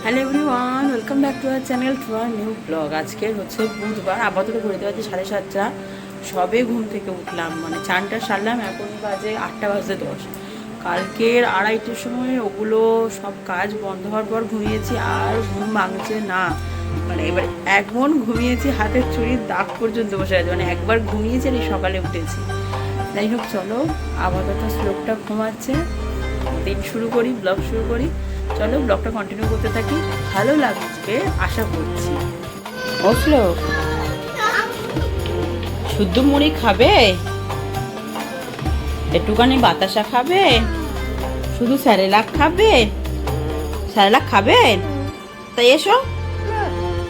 Hello everyone, welcome back to our channel, to our new blog. আজকে হচ্ছে বুধবার, আপাতত ঘুরতে পারছি 7:30। সবে ঘুম থেকে উঠলাম, মানে চানটা সারলাম, এখন বাজে 8:10। কালকের 2:30টার সময় ওগুলো সব কাজ বন্ধ হওয়ার পর ঘুমিয়েছি, আর ঘুম ভাঙছে না। মানে এবার এমন ঘুমিয়েছি, হাতের চুড়ির দাগ পর্যন্ত বসে আছে, মানে একবার ঘুমিয়েছি আর সকালে উঠেছি। যাই হোক, চলো আপাতত শ্লোকটা ঘুমাচ্ছে, দিন শুরু করি, ব্লগ শুরু করি। চলো ব্লগটা কন্টিনিউ করতে থাকি, ভালো লাগবে আশা করছি। ও শ্লোক, শুদ্ধ মুড়ি খাবে, একটুখানি বাতাসা খাবে, শুধু স্যারেলাক খাবে? স্যারেলাক খাবে? তাই এসো।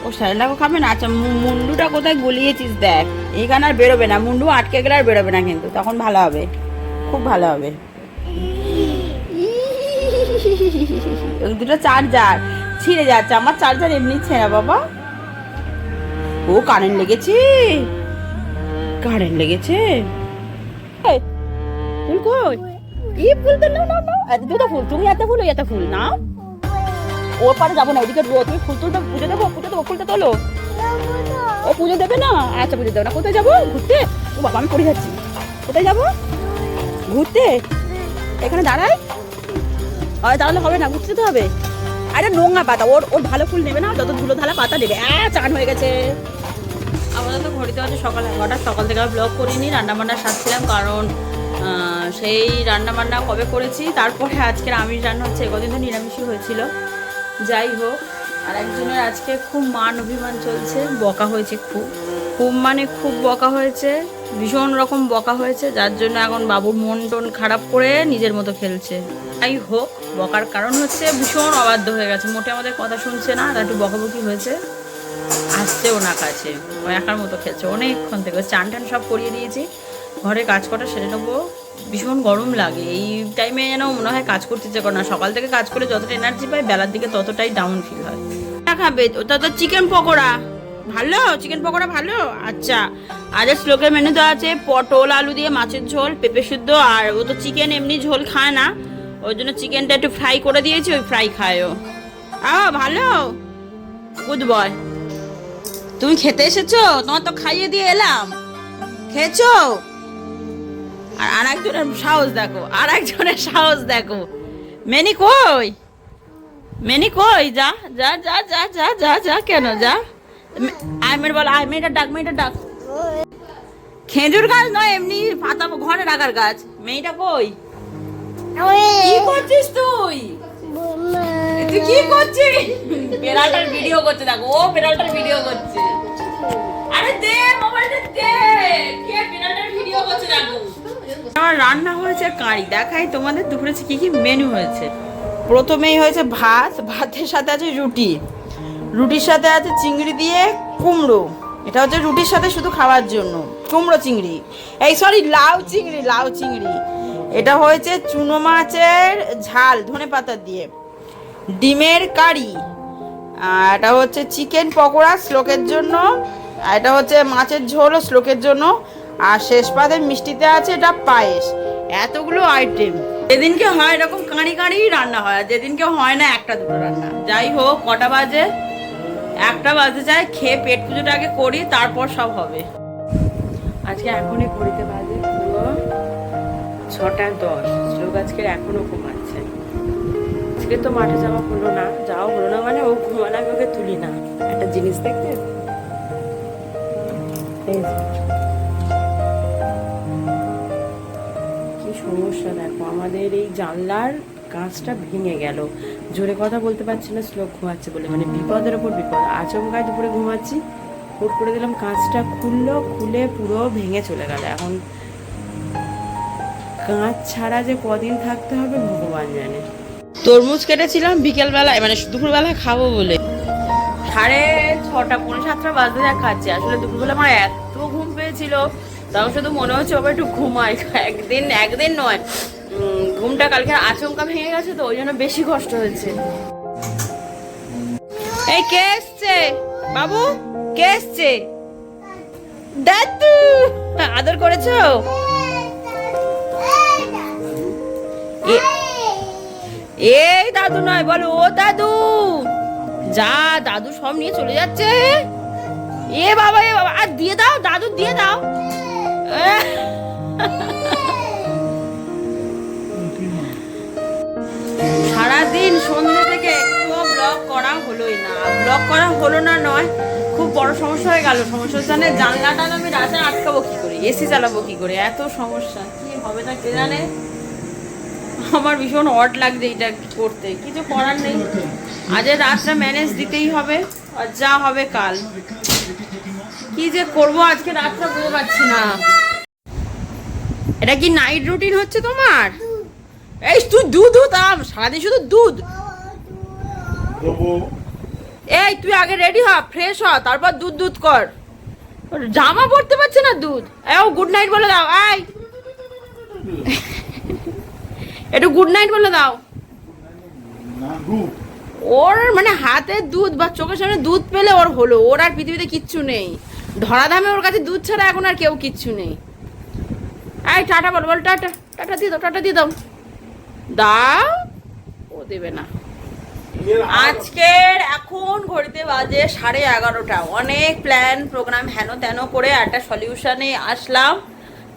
ও স্যারেলাকও খাবে না? আচ্ছা, মুন্ডুটা কোথায় গলিয়েছিস দেখ, এখানে আর বেরোবে না, মুন্ডু আটকে গেলে আর বেরোবে না, কিন্তু তখন ভালো হবে, খুব ভালো হবে। দুটো চার্জার ছিঁড়ে যাচ্ছে, আমার চার্জার এমনি ছেঁড়া বাবা। ও কারেন্ট লেগেছে, কারেন্ট লেগেছে। ফুল কই? ই ফুল তো নাও নাও নাও, দুটো ফুল, তুমি এত ফুল, এত ফুল নাও। ও পারে যাবো না, ওদিকে তুমি ফুল তুলবে, পুজো দেবো, পুজো দেবো, ফুলটা তোলো। ও পুজো দেবে না? আচ্ছা পুজো দেবে না, কোথায় যাবো? ঘুরতে? ও বাবা আমি পড়ে যাচ্ছি, কোথায় যাবো? ঘুরতে? এখানে দাঁড়াই? তাহলে হবে না, ঘুরতে তো হবে। আরে নোংরা পাতা, ওর ওর ভালো ফুল নেবে না, যত ধুলো ধালা পাতা নেবে। চান হয়ে গেছে। আমাদের তো ঘড়িতে আছে সকাল 11টা। সকাল থেকে ব্লগ করিনি, রান্নাবান্না সারছিলাম, কারণ সেই রান্নাবান্না কবে করেছি, তারপরে আজকের আমিষ রান্না হচ্ছে, কদিন তো নিরামিষই হয়েছিল। যাই হোক, আর একজনের আজকে খুব মান অভিমান চলছে, বকা হয়েছে, খুব খুব মানে খুব বকা হয়েছে, ভীষণ রকম বকা হয়েছে, যার জন্য এখন বাবুর মন টন খারাপ করে নিজের মতো খেলছে। যাই হোক, বকার কারণ হচ্ছে ভীষণ অবাধ্য হয়ে গেছে, মোটে আমাদের কথা শুনছে না, আর একটু বকাবকি হয়েছে, আসছে ওনার কাছে, ও একার মতো খেলছে অনেকক্ষণ থেকে। চান টান সব করিয়ে দিয়েছি, ঘরে কাজ করা সেরে নেবো। ভীষণ গরম লাগে এই টাইমে, যেন মনে হয় কাজ করতে ইচ্ছে করে না। সকাল থেকে কাজ করে যতটা এনার্জি পাই, বেলার দিকে ততটাই ডাউন ফিল হয়। খাবে ওটা তো চিকেন পকোড়া, ভালো চিকেন পকোড়া ভালো। আচ্ছা, আজ শ্লোকের মেনুতে আছে পটল আলু দিয়ে মাছের ঝোল, পেঁপে শুদ্ধ, আর ও তো চিকেন এমনি ঝোল খায় না, ওই জন্য চিকেনটা একটু ফ্রাই করে দিয়েছি, ওই ফ্রাই খায় ও। ভালো, গুড বয়। তুমি খেতে এসেছো? তোমার তো খাইয়ে দিয়ে এলাম, খেয়েছো? আর আরেকজনের সাহস দেখো, আরেকজনের সাহস দেখো। মেনি কই? মেনি কই? যা যা যা যা যা যা যা, কেন যা? আইমের বল, মেয়েটা ডাক, মেয়েটা ডাক। খেজুর গাছ নয়, এমনি পাতা ঘরে রাখার গাছ। মেয়েটা কই? কি করছিস তুই? তুই কি করছিস? বেড়ালটার ভিডিও করছে, দেখো ও বেড়ালটার ভিডিও করছে। আরে দে মোবাইলটা দে, কে বেড়ালটার ভিডিও করছে দেখো। আমার রান্না হয়েছে কারি, দেখাই তোমাদের দুপুরে কি কি মেনু হয়েছে। প্রথমেই হয়েছে ভাত, ভাতের সাথে আছে রুটি, রুটির সাথে আছে চিংড়ি দিয়ে কুমড়ো, এটা হচ্ছে রুটির সাথে শুধু খাওয়ার জন্য, কুমড়ো চিংড়ি, এই সরি লাউ চিংড়ি, লাউ চিংড়ি। এটা হয়েছে চুনো মাছের ঝাল ধনে পাতা দিয়ে, ডিমের কারি, আর এটা হচ্ছে চিকেন পকোড়া শ্লোকের জন্য, আর এটা হচ্ছে মাছের ঝোল শ্লোকের জন্য, আর শেষ পাতে মিষ্টিতে আছে এটা পায়েস। এতগুলো আইটেম, যেদিনকে হয় এরকম কাঁড়ি কাঁড়ি রান্না হয়, আর যেদিনকে হয় না একটা দুটো রান্না। যাই হোক, কটা বাজে? 1টা বাজতে চায়, খেয়ে পেট পুজোটা আগে করি, তারপর সব হবে। আজকে এখনই করিতে বাজে পুরো 6:10। শ্লোক আজকের এখনো ঘুমাচ্ছে। আজকে তো মাঠে যাওয়া হলো না, যাওয়া হলো না মানে ও ঘুমালে আমি ওকে তুলি না। একটা জিনিস দেখতে, কি সমস্যা দেখো, আমাদের এই জানলার কাঁচটা ভেঙে গেল। জোরে কথা বলতে পারছি না শ্লোক ঘুমাচ্ছে বলে, মানে বিপদের ওপর বিপদ। আচমকায় দুপুরে ঘুমাচ্ছি, হুট করে দিলাম কাঁচটা খুললো, খুলে পুরো ভেঙে চলে গেল। এখন কাঁচ ছাড়া যে কদিন থাকতে হবে ভগবান জানে। তরমুজ কেটেছিলাম বিকেলবেলায়, মানে দুপুরবেলায় খাবো বলে, 6:30 পৌনে 7টা বাজতে যা খাচ্ছি। আসলে দুপুরবেলা আমার এত ঘুম পেয়েছিল, তাও শুধু মনে হচ্ছে ওবার একটু ঘুমাই। একদিন নয়, ঘুমটা কালকে আচমকা ভেঙে গেছে, তো ওই জন্য বেশি কষ্ট হচ্ছে। এই কে এসছে বাবু? কে এসছে? দাদু আদর করেছো? এই দাদু নয়, বলো ও দাদু। যা দাদু সব নিয়ে চলে যাচ্ছে। এ বাবা আর দিয়ে দাও, দাদু দিয়ে দাও। সারাদিন সন্ধ্যে থেকে একটুও ব্লগ করা হলোই না। ব্লগ করা হলো না নয়, খুব বড় সমস্যা হয়ে গেল। সমস্যা হচ্ছে জানলাটা আমি রাতে আটকাবো কি করে, এসি চালাবো কি করে, এত সমস্যা। কি হবে না কে জানে। আমার ভীষণ অড লাগছে এটা করতে, কিছু করার নেই। আজ রাতটা ম্যানেজ দিতেই হবে, আর যা হবে কাল। কি যে করবো আজকে রাতটা বুঝতে পারছি না। এটা কি নাইট রুটিন হচ্ছে তোমার? এই তুই দুধ আম সারাদিন শুধু দুধ। এই তুই আগে রেডি হ, ফ্রেশ হ, তারপর দুধ কর। জামা পরতে পারছে না দুধ। ও গুড নাইট বলে দাও। আই একটু গুড নাইট বলে দাও। ওর মানে হাতে দুধ বা চোখের সামনে দুধ পেলে ওর হলো। ওর আর পৃথিবীতে কিচ্ছু নেই। ধরাধামে ওর কাছে দুধ ছাড়া এখন আর কেউ কিচ্ছু নেই। এই টাটা বল, বল টাটা। টাটা দিয়ে দাও, টাটা দিয়ে দাও। দাও, ও দেবে না। আজকের এখন ঘড়িতে বাজে 11:30। অনেক প্ল্যান প্রোগ্রাম হেন তেন করে একটা সলিউশনে আসলাম।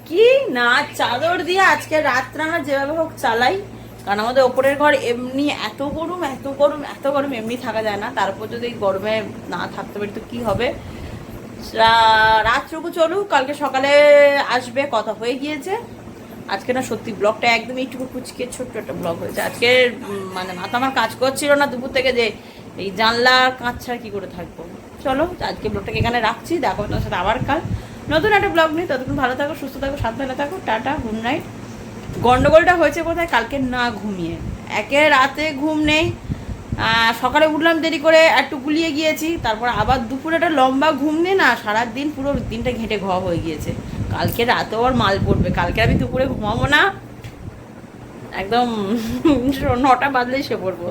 কি না চাদর দিয়ে আজকে রাতটা আমরা যেভাবে হোক চালাই। কারণ আমাদের ওপরের ঘর এমনি এত গরম, এত গরম, এত গরম, এমনি থাকা যায় না। তারপর যদি গরমে না থাকতে পারি তো কি হবে। রাতটুকু চলুক, কালকে সকালে আসবে, কথা হয়ে গিয়েছে। আজকে না সত্যি ব্লগটা একদম এইটুকু কুচকে ছোট্ট একটা ব্লগ হয়েছে আজকে। মানে মাথা আমার কাজ করছিল না দুপুর থেকে যে এই জানলা কাঁচ ছাড়া কী করে থাকবো। চলো আজকে ব্লগটাকে এখানে রাখছি, দেখো তোমার সাথে আবার কাল নতুন একটা ব্লগ নিই। ততক্ষণ ভালো থাকো, সুস্থ থাকো, সাবধানে থাকো। Tata, good night. গন্ডগোলটা হয়েছে কোথায়? কালকে না ঘুমিয়ে, একে রাতে ঘুম নেই। সকালে উঠলাম দেরি করে, একটু গুলিয়ে গিয়েছি। তারপর আবার দুপুরে একটা লম্বা ঘুম নেই না, সারাদিন পুরো দিনটা ঘেঁটে ঘোয়া হয়ে গিয়েছে। কালকে রাতেও আর মাল পড়বে। কালকে আমি দুপুরে ঘুমাবো না, একদম 9টা বাজলেই শুয়ে পড়বো।